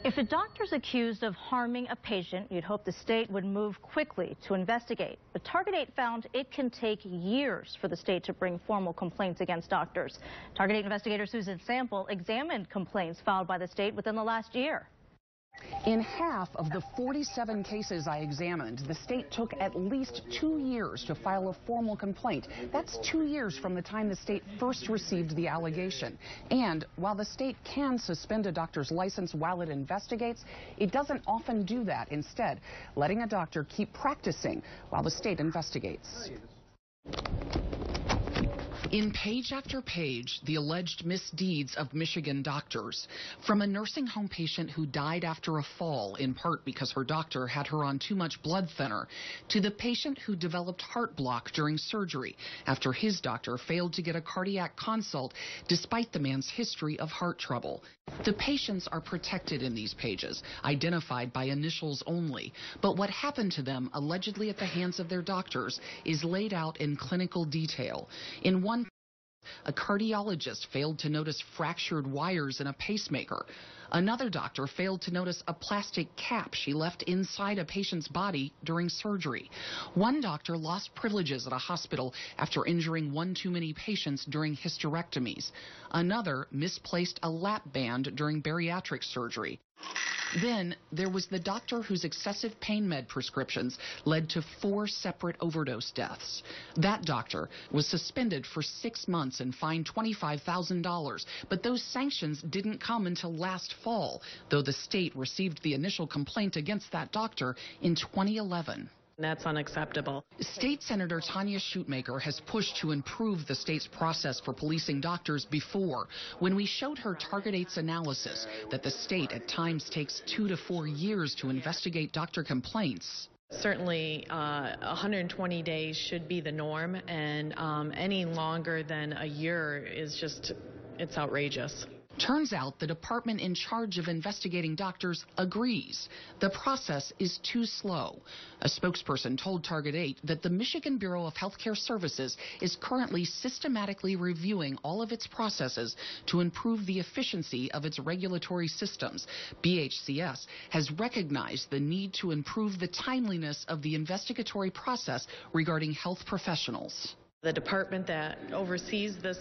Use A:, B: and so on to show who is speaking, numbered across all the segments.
A: If a doctor's accused of harming a patient, you'd hope the state would move quickly to investigate. But Target 8 found it can take years for the state to bring formal complaints against doctors. Target 8 investigator Susan Sample examined complaints filed by the state within the last year.
B: In half of the 47 cases I examined, the state took at least 2 years to file a formal complaint. That's 2 years from the time the state first received the allegation. And while the state can suspend a doctor's license while it investigates, it doesn't often do that. Instead, letting a doctor keep practicing while the state investigates. In page after page, the alleged misdeeds of Michigan doctors. From a nursing home patient who died after a fall, in part because her doctor had her on too much blood thinner, to the patient who developed heart block during surgery after his doctor failed to get a cardiac consult despite the man's history of heart trouble. The patients are protected in these pages, identified by initials only. But what happened to them, allegedly at the hands of their doctors, is laid out in clinical detail. In one, a cardiologist failed to notice fractured wires in a pacemaker. Another doctor failed to notice a plastic cap she left inside a patient's body during surgery. One doctor lost privileges at a hospital after injuring one too many patients during hysterectomies. Another misplaced a lap band during bariatric surgery. Then there was the doctor whose excessive pain med prescriptions led to 4 separate overdose deaths. That doctor was suspended for 6 months and fined $25,000. But those sanctions didn't come until last fall, though the state received the initial complaint against that doctor in 2011.
C: That's unacceptable.
B: State Senator Tanya Schuitmaker has pushed to improve the state's process for policing doctors before. When we showed her Target 8's analysis that the state at times takes 2 to 4 years to investigate doctor complaints.
C: Certainly, 120 days should be the norm, and any longer than a year is just, it's outrageous.
B: Turns out the department in charge of investigating doctors agrees. The process is too slow. A spokesperson told Target 8 that the Michigan Bureau of Healthcare Services is currently systematically reviewing all of its processes to improve the efficiency of its regulatory systems. BHCS has recognized the need to improve the timeliness of the investigatory process regarding health professionals.
C: The department that oversees this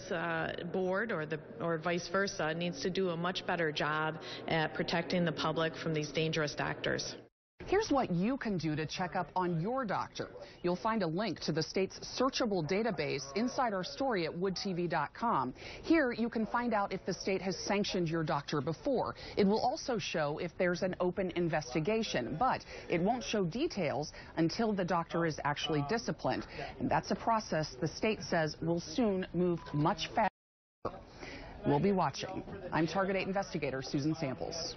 C: board or vice versa needs to do a much better job at protecting the public from these dangerous doctors.
B: Here's what you can do to check up on your doctor. You'll find a link to the state's searchable database inside our story at woodtv.com. Here you can find out if the state has sanctioned your doctor before. It will also show if there's an open investigation, but it won't show details until the doctor is actually disciplined. And that's a process the state says will soon move much faster. We'll be watching. I'm Target 8 investigator Susan Samples.